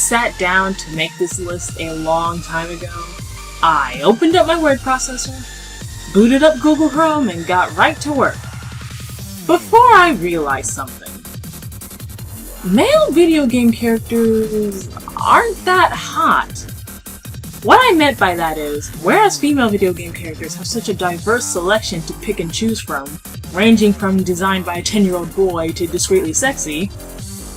sat down to make this list a long time ago, I opened up my word processor, booted up Google Chrome, and got right to work. Before I realized something, male video game characters aren't that hot. What I meant by that is, whereas female video game characters have such a diverse selection to pick and choose from, ranging from designed by a 10-year-old boy to discreetly sexy,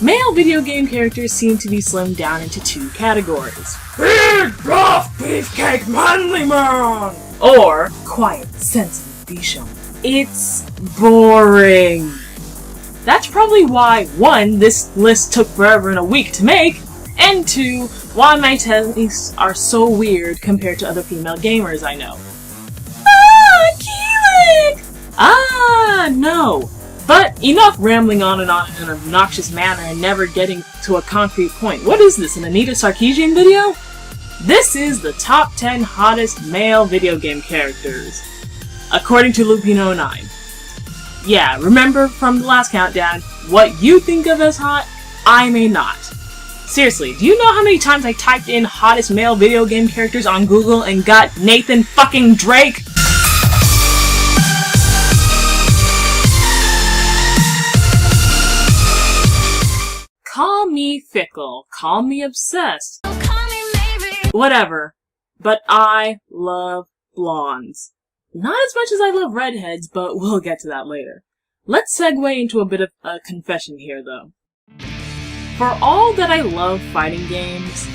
male video game characters seem to be slimmed down into two categories. Big, rough, beefcake, manly man! Or quiet, sensitive, bichon. It's boring. That's probably why, 1, this list took forever and a week to make, and 2, why my tastes are so weird compared to other female gamers I know. Ah, Keelik! Ah, no. But enough rambling on in an obnoxious manner and never getting to a concrete point. What is this, an Anita Sarkeesian video? This is the top 10 hottest male video game characters, according to Lupino9. Yeah, remember from the last countdown, what you think of as hot, I may not. Seriously, do you know how many times I typed in hottest male video game characters on Google and got Nathan fucking Drake? Call me fickle, call me obsessed, whatever, but I love blondes. Not as much as I love redheads, but we'll get to that later. Let's segue into a bit of a confession here, though. For all that I love fighting games,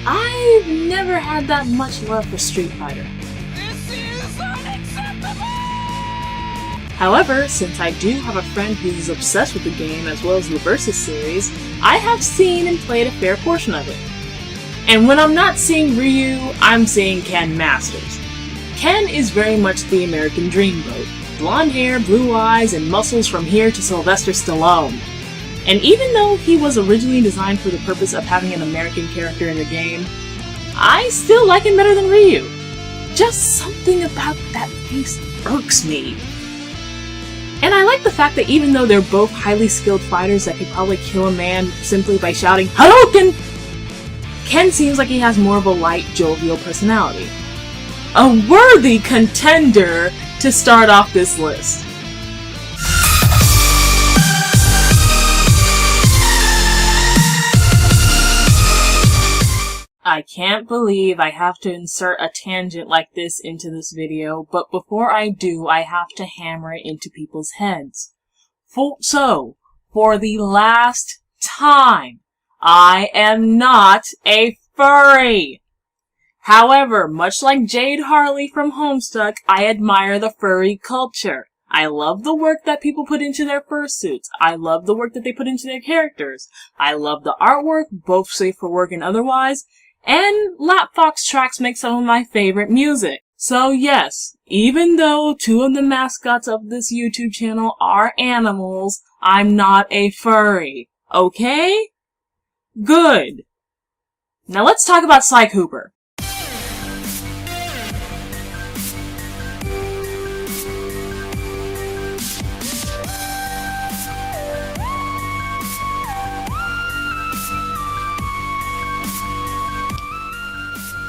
I've never had that much love for Street Fighter. This is unacceptable! However, since I do have a friend who's obsessed with the game as well as the Versus series, I have seen and played a fair portion of it. And when I'm not seeing Ryu, I'm seeing Ken Masters. Ken is very much the American dreamboat. Blonde hair, blue eyes, and muscles from here to Sylvester Stallone. And even though he was originally designed for the purpose of having an American character in the game, I still like him better than Ryu. Just something about that face irks me. And I like the fact that even though they're both highly skilled fighters that could probably kill a man simply by shouting, "Hadouken!", Ken seems like he has more of a light, jovial personality. A worthy contender to start off this list. I can't believe I have to insert a tangent like this into this video, but before I do, I have to hammer it into people's heads. So, for the last time, I am not a furry! However, much like Jade Harley from Homestuck, I admire the furry culture. I love the work that people put into their fursuits. I love the work that they put into their characters. I love the artwork, both safe for work and otherwise. And Lapfox tracks make some of my favorite music. So yes, even though 2 of the mascots of this YouTube channel are animals, I'm not a furry. Okay? Good. Now let's talk about Sly Cooper.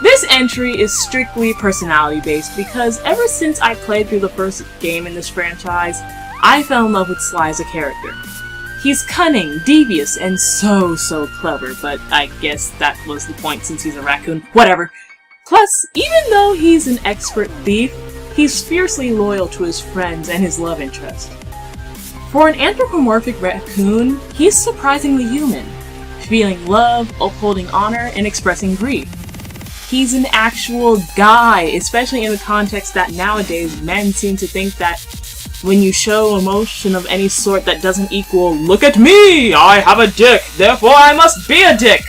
This entry is strictly personality based because ever since I played through the first game in this franchise, I fell in love with Sly as a character. He's cunning, devious, and so clever, but I guess that was the point since he's a raccoon. Whatever. Plus, even though he's an expert thief, he's fiercely loyal to his friends and his love interest. For an anthropomorphic raccoon, he's surprisingly human, feeling love, upholding honor, and expressing grief. He's an actual guy, especially in the context that nowadays men seem to think that when you show emotion of any sort that doesn't equal, "Look at me! I have a dick, therefore I must be a dick!"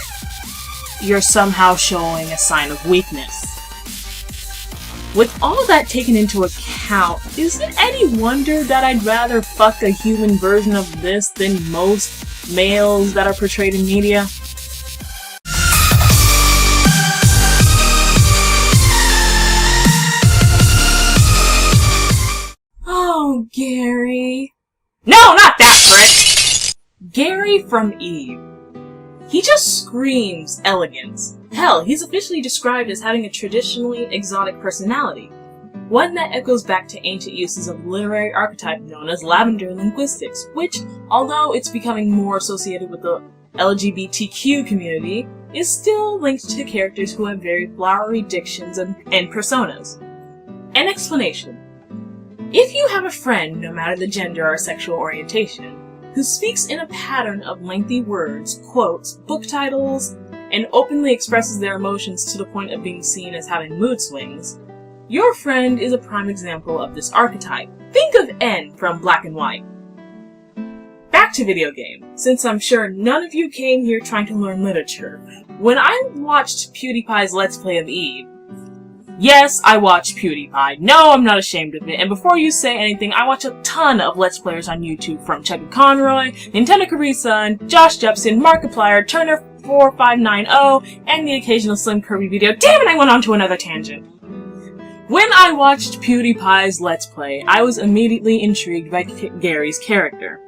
you're somehow showing a sign of weakness. With all that taken into account, is it any wonder that I'd rather fuck a human version of this than most males that are portrayed in media? Oh, Gary. No, not that prick! Gary from Eve. He just screams elegance. Hell, he's officially described as having a traditionally exotic personality, one that echoes back to ancient uses of literary archetype known as lavender linguistics, which, although it's becoming more associated with the LGBTQ community, is still linked to characters who have very flowery dictions and personas. An explanation. If you have a friend, no matter the gender or sexual orientation, who speaks in a pattern of lengthy words, quotes, book titles, and openly expresses their emotions to the point of being seen as having mood swings, your friend is a prime example of this archetype. Think of N from Black and White. Back to video game, since I'm sure none of you came here trying to learn literature. When I watched PewDiePie's Let's Play of Eve, yes, I watch PewDiePie. No, I'm not ashamed of it. And before you say anything, I watch a ton of Let's Players on YouTube, from Chucky Conroy, Nintendo Carissa, Josh Jepson, Markiplier, Turner4590, and the occasional Slim Kirby video. Damn it, I went on to another tangent. When I watched PewDiePie's Let's Play, I was immediately intrigued by Gary's character.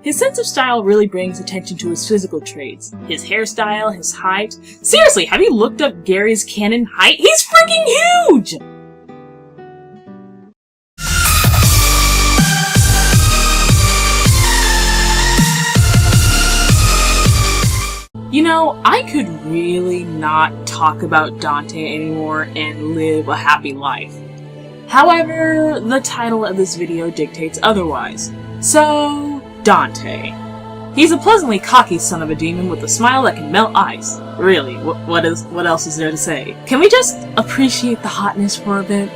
His sense of style really brings attention to his physical traits. His hairstyle, his height. Seriously, have you looked up Gary's canon height? He's freaking huge! You know, I could really not talk about Dante anymore and live a happy life. However, the title of this video dictates otherwise. So, Dante. He's a pleasantly cocky son of a demon with a smile that can melt ice. Really, what else is there to say? Can we just appreciate the hotness for a bit?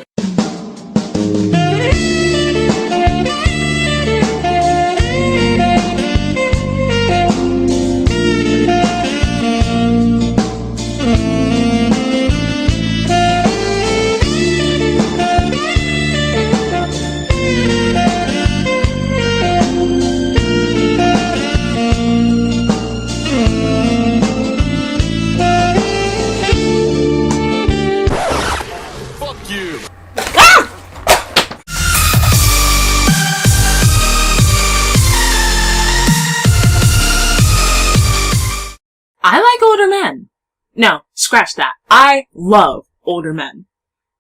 I like older men. No, scratch that. I love older men.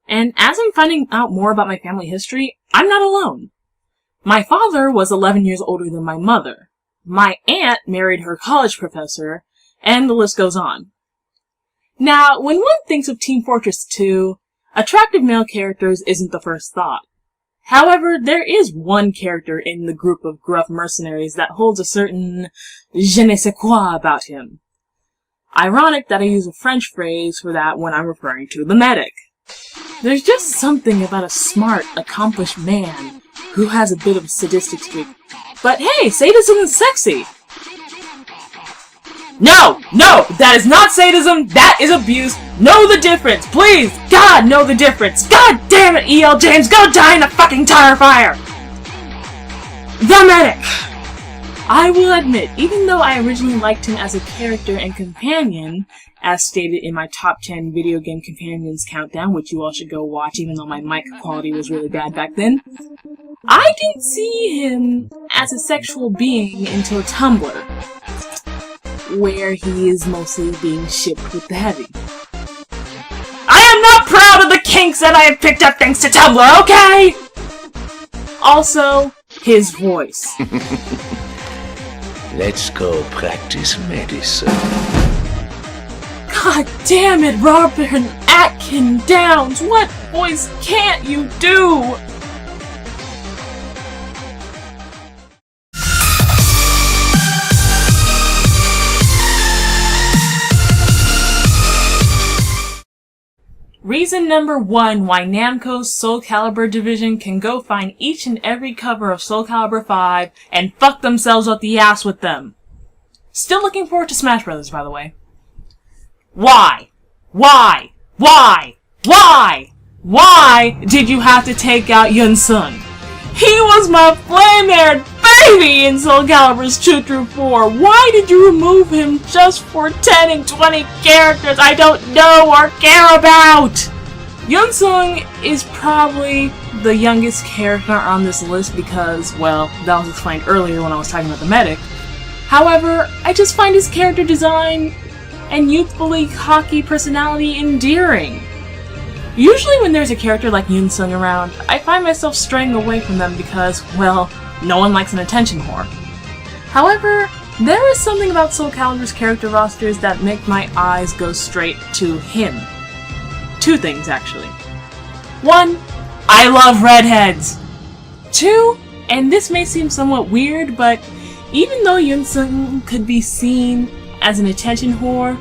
And as I'm finding out more about my family history, I'm not alone. My father was 11 years older than my mother. My aunt married her college professor, and the list goes on. Now, when one thinks of Team Fortress 2, attractive male characters isn't the first thought. However, there is one character in the group of gruff mercenaries that holds a certain je ne sais quoi about him. Ironic that I use a French phrase for that when I'm referring to the medic. There's just something about a smart, accomplished man who has a bit of a sadistic streak. But hey, sadism is sexy! No! No! That is not sadism! That is abuse! Know the difference! Please! God, know the difference! God damn it, E.L. James! Go die in a fucking tire fire! The medic! I will admit, even though I originally liked him as a character and companion, as stated in my top 10 video game companions countdown, which you all should go watch even though my mic quality was really bad back then, I didn't see him as a sexual being until Tumblr, where he is mostly being shipped with the heavy. I am not proud of the kinks that I have picked up thanks to Tumblr, okay? Also, his voice. Let's go practice medicine. God damn it, Robert Atkin Downs! What voice can't you do? Reason number 1 why Namco's Soul Calibur division can go find each and every cover of Soul Calibur 5 and fuck themselves up the ass with them. Still looking forward to Smash Brothers, by the way. Why? Why? Why? Why? Why did you have to take out Yun-Seong? He was my flame-haired baby in Soul Calibur's 2 through 4. Why did you remove him just for 10 and 20 characters I don't know or care about? Yun-Seong is probably the youngest character on this list because, well, that was explained earlier when I was talking about the medic. However, I just find his character design and youthfully cocky personality endearing. Usually when there's a character like Yun-Seong around, I find myself straying away from them because, well, no one likes an attention whore. However, there is something about Soul Calibur's character rosters that make my eyes go straight to him. Two things, actually. One, I love redheads! Two, and this may seem somewhat weird, but even though Yun-Seong could be seen as an attention whore,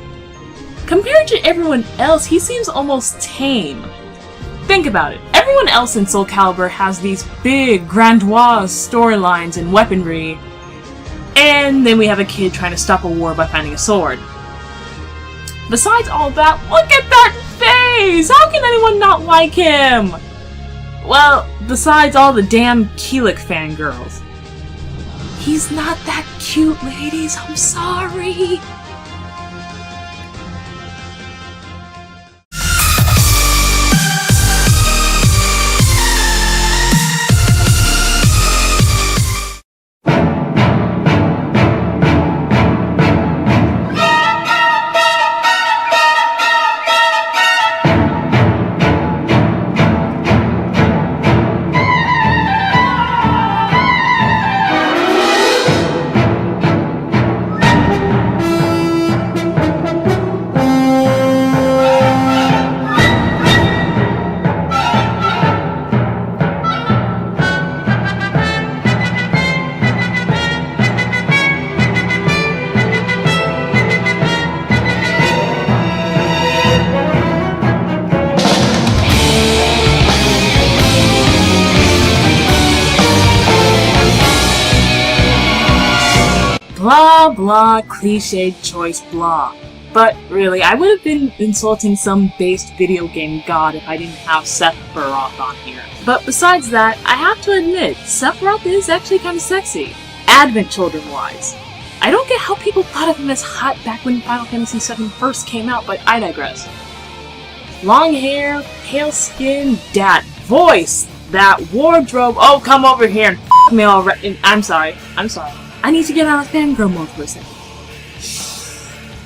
compared to everyone else, he seems almost tame. Think about it. Everyone else in Soul Calibur has these big, grandiose storylines and weaponry, and then we have a kid trying to stop a war by finding a sword. Besides all that, look at that face! How can anyone not like him? Well, besides all the damn Keelik fangirls. He's not that cute, ladies. I'm sorry. Blah blah, cliched choice blah. But really, I would have been insulting some based video game god if I didn't have Sephiroth on here. But besides that, I have to admit, Sephiroth is actually kind of sexy. Advent Children wise. I don't get how people thought of him as hot back when Final Fantasy VII first came out, but I digress. Long hair, pale skin, that voice, that wardrobe, oh come over here and f*** me already. I'm sorry. I need to get out of fangirl mode for a second.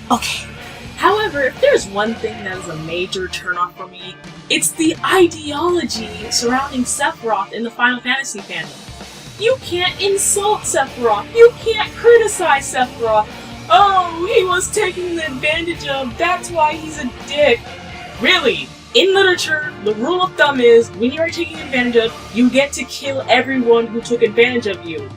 Okay. However, if there's one thing that is a major turnoff for me, it's the ideology surrounding Sephiroth in the Final Fantasy fandom. You can't insult Sephiroth! You can't criticize Sephiroth! Oh, he was taken advantage of, that's why he's a dick! Really? In literature, the rule of thumb is, when you are taken advantage of, you get to kill everyone who took advantage of you.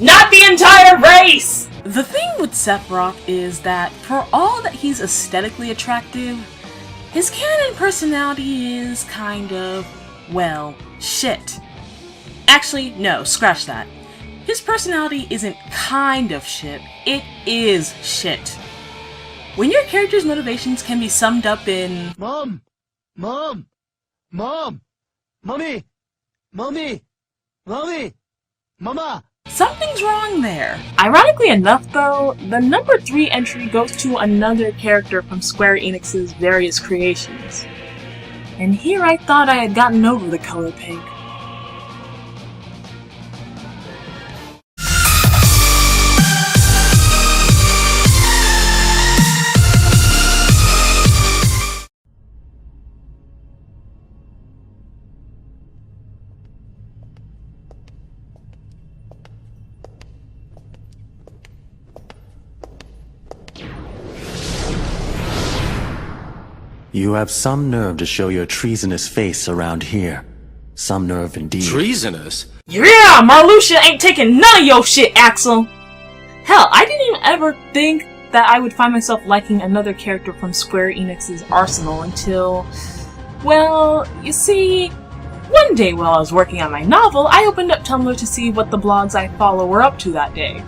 Not the entire race! The thing with Sephiroth is that, for all that he's aesthetically attractive, his canon personality is kind of, well, shit. Actually, no, scratch that. His personality isn't kind of shit, it is shit. When your character's motivations can be summed up in Mom! Mom! Mom! Mommy! Mommy! Mommy! Mama! Something's wrong there. Ironically enough though, the number 3 entry goes to another character from Square Enix's various creations. And here I thought I had gotten over the color pink. You have some nerve to show your treasonous face around here. Some nerve indeed. Treasonous? Yeah, Marluxia ain't taking none of your shit, Axel! Hell, I didn't even ever think that I would find myself liking another character from Square Enix's arsenal until... well, you see... one day while I was working on my novel, I opened up Tumblr to see what the blogs I follow were up to that day.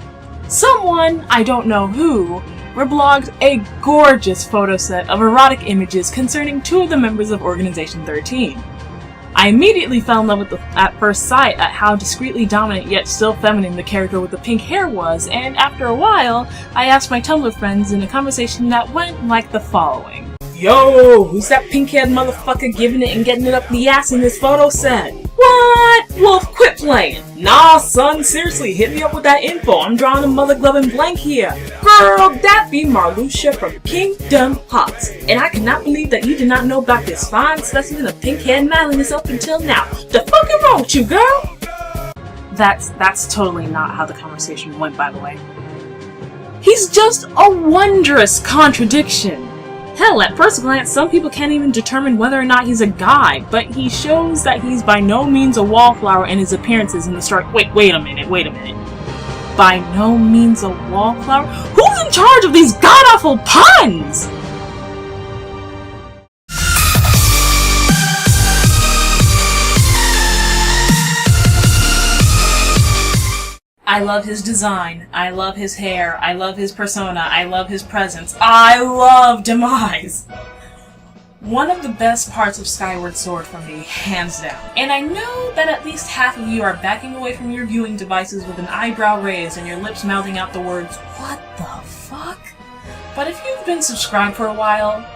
Someone, I don't know who, reblogged a gorgeous photo set of erotic images concerning 2 of the members of Organization 13. I immediately fell in love with at first sight at how discreetly dominant yet still feminine the character with the pink hair was, and after a while, I asked my Tumblr friends in a conversation that went like the following. Yo, who's that pink-haired motherfucker giving it and getting it up the ass in this photo set? What? Wolf, quit playing. Nah, son, seriously, hit me up with that info. I'm drawing a mother gloving blank here. Girl, that be Marluxia from Kingdom Hearts. And I cannot believe that you did not know about this fine specimen of pink-haired manliness up until now. The fuck is wrong with you, girl? That's totally not how the conversation went, by the way. He's just a wondrous contradiction. Hell, at first glance, some people can't even determine whether or not he's a guy, but he shows that he's by no means a wallflower in his appearances in the start. Wait a minute. By no means a wallflower? Who's in charge of these god-awful puns? I love his design, I love his hair, I love his persona, I love his presence, I love Demise! One of the best parts of Skyward Sword for me, hands down. And I know that at least half of you are backing away from your viewing devices with an eyebrow raised and your lips mouthing out the words, "What the fuck?" But if you've been subscribed for a while,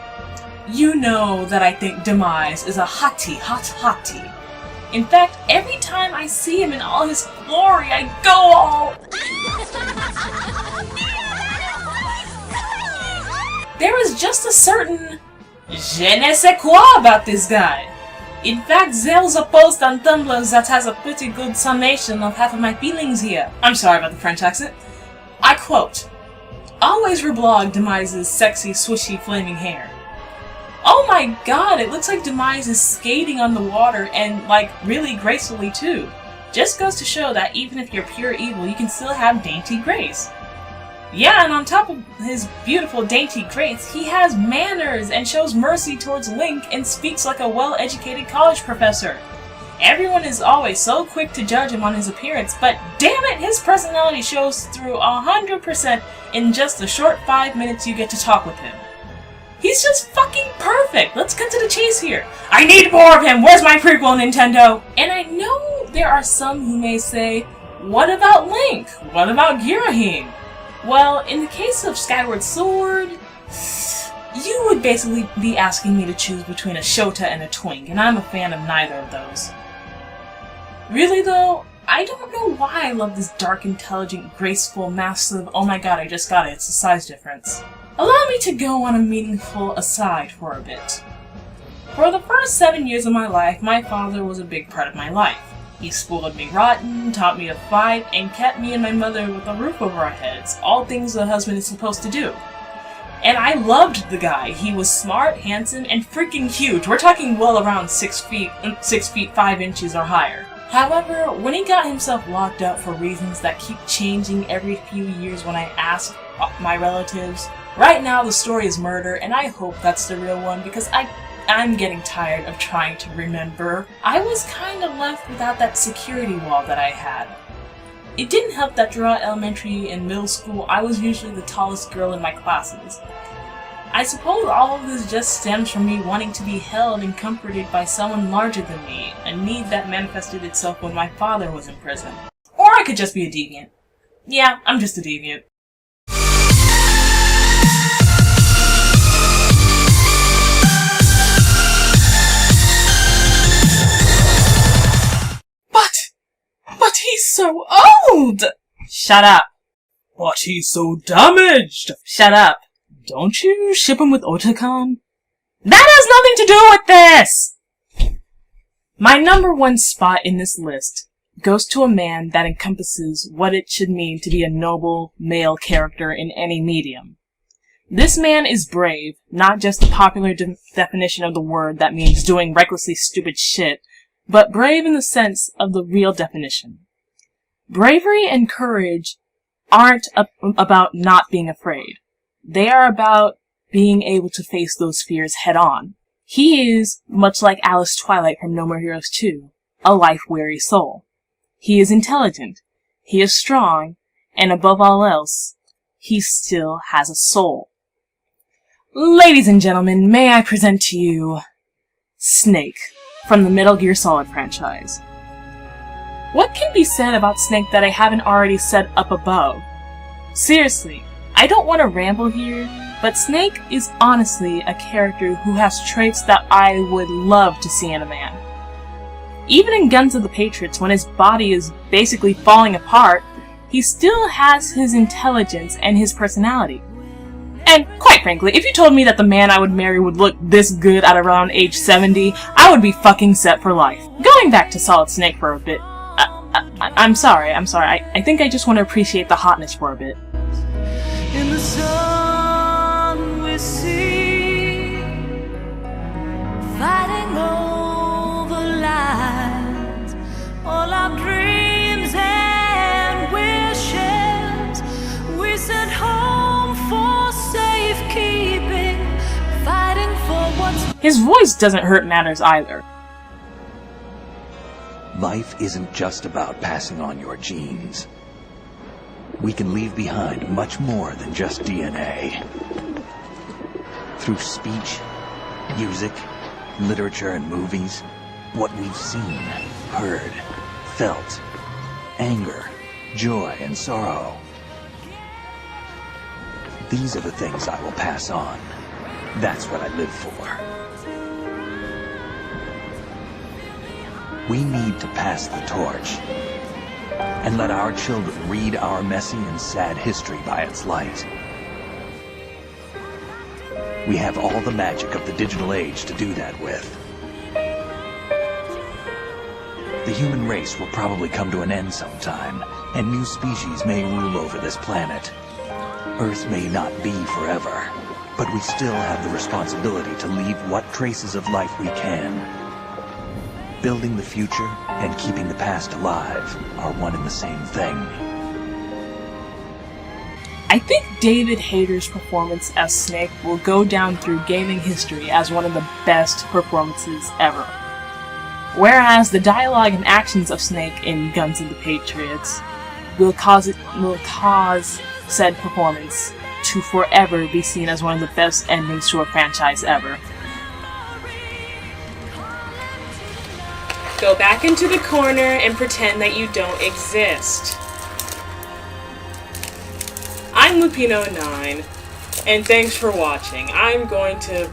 you know that I think Demise is a hottie. In fact, every time I see him in all his glory, I go all... There is just a certain je ne sais quoi about this guy. In fact, there's a post on Tumblr that has a pretty good summation of half of my feelings here. I'm sorry about the French accent. I quote, "Always reblog Demise's sexy, swishy, flaming hair. Oh my god, it looks like Demise is skating on the water and, like, really gracefully too. Just goes to show that even if you're pure evil, you can still have dainty grace. Yeah, and on top of his beautiful dainty grace, he has manners and shows mercy towards Link and speaks like a well-educated college professor. Everyone is always so quick to judge him on his appearance, but damn it, his personality shows through 100% in just the short 5 minutes you get to talk with him. He's just fucking perfect! Let's cut to the chase here. I need more of him! Where's my prequel, Nintendo?" And I know there are some who may say, what about Link? What about Girahim? Well, in the case of Skyward Sword, you would basically be asking me to choose between a Shota and a Twink, and I'm a fan of neither of those. Really though, I don't know why I love this dark, intelligent, graceful, massive, oh my god, I just got it, it's a size difference. Allow me to go on a meaningful aside for a bit. For the first 7 years of my life, my father was a big part of my life. He spoiled me rotten, taught me to fight, and kept me and my mother with a roof over our heads, all things a husband is supposed to do. And I loved the guy. He was smart, handsome, and freaking huge. We're talking well around 6 feet 5 inches or higher. However, when he got himself locked up for reasons that keep changing every few years when I ask my relatives, right now the story is murder, and I hope that's the real one because I'm getting tired of trying to remember. I was kind of left without that security wall that I had. It didn't help that throughout elementary and middle school I was usually the tallest girl in my classes. I suppose all of this just stems from me wanting to be held and comforted by someone larger than me, a need that manifested itself when my father was in prison. Or I could just be a deviant. Yeah, I'm just a deviant. But he's so old! Shut up. But he's so damaged! Shut up. Don't you ship him with Otakon? That has nothing to do with this! My number one spot in this list goes to a man that encompasses what it should mean to be a noble male character in any medium. This man is brave, not just the popular definition of the word that means doing recklessly stupid shit, but brave in the sense of the real definition. Bravery and courage aren't about not being afraid. They are about being able to face those fears head on. He is, much like Alice Twilight from No More Heroes 2, a life-weary soul. He is intelligent, he is strong, and above all else, he still has a soul. Ladies and gentlemen, may I present to you Snake from the Metal Gear Solid franchise. What can be said about Snake that I haven't already said up above? Seriously, I don't want to ramble here, but Snake is honestly a character who has traits that I would love to see in a man. even in Guns of the Patriots, when his body is basically falling apart, he still has his intelligence and his personality. And quite frankly, if you told me that the man I would marry would look this good at around age 70, I would be fucking set for life. Going back to Solid Snake for a bit, I'm sorry. I think I just want to appreciate the hotness for a bit. In the sun we see, fighting over lies, all our dreams and wishes, we sent home for safekeeping, fighting for what's... His voice doesn't hurt matters either. Life isn't just about passing on your genes. We can leave behind much more than just DNA. Through speech, music, literature, and movies, what we've seen, heard, felt, anger, joy, and sorrow. These are the things I will pass on. That's what I live for. We need to pass the torch and let our children read our messy and sad history by its light. We have all the magic of the digital age to do that with. The human race will probably come to an end sometime, and new species may rule over this planet. Earth may not be forever, but we still have the responsibility to leave what traces of life we can. Building the future and keeping the past alive are one and the same thing. I think David Hayter's performance as Snake will go down through gaming history as one of the best performances ever. Whereas the dialogue and actions of Snake in Guns of the Patriots will cause said performance to forever be seen as one of the best endings to a franchise ever. Go back into the corner and pretend that you don't exist. I'm Lupino9, and thanks for watching. I'm going to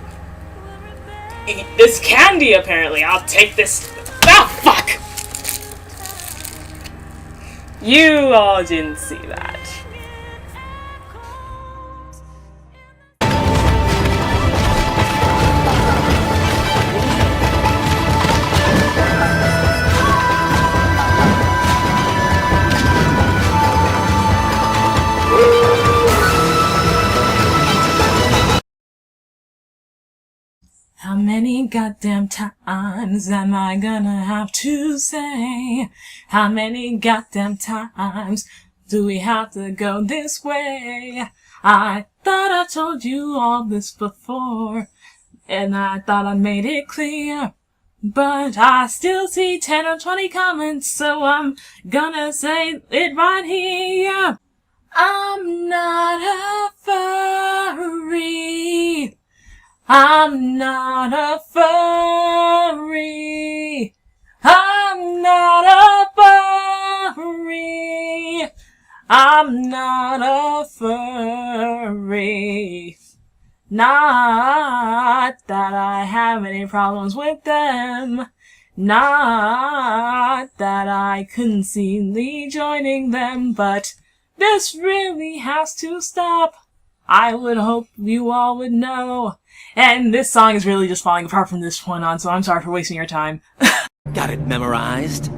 eat this candy, apparently. I'll take this... Ah, fuck! You all didn't see that. How many goddamn times am I gonna have to say? How many goddamn times do we have to go this way? I thought I told you all this before, and I thought I made it clear. But I still see 10 or 20 comments, so I'm gonna say it right here. I'm not a furry. I'm not a furry. I'm not a furry. I'm not a furry. Not that I have any problems with them. Not that I couldn't see Lee joining them, but this really has to stop. I would hope you all would know. And this song is really just falling apart from this point on, so I'm sorry for wasting your time. Got it memorized?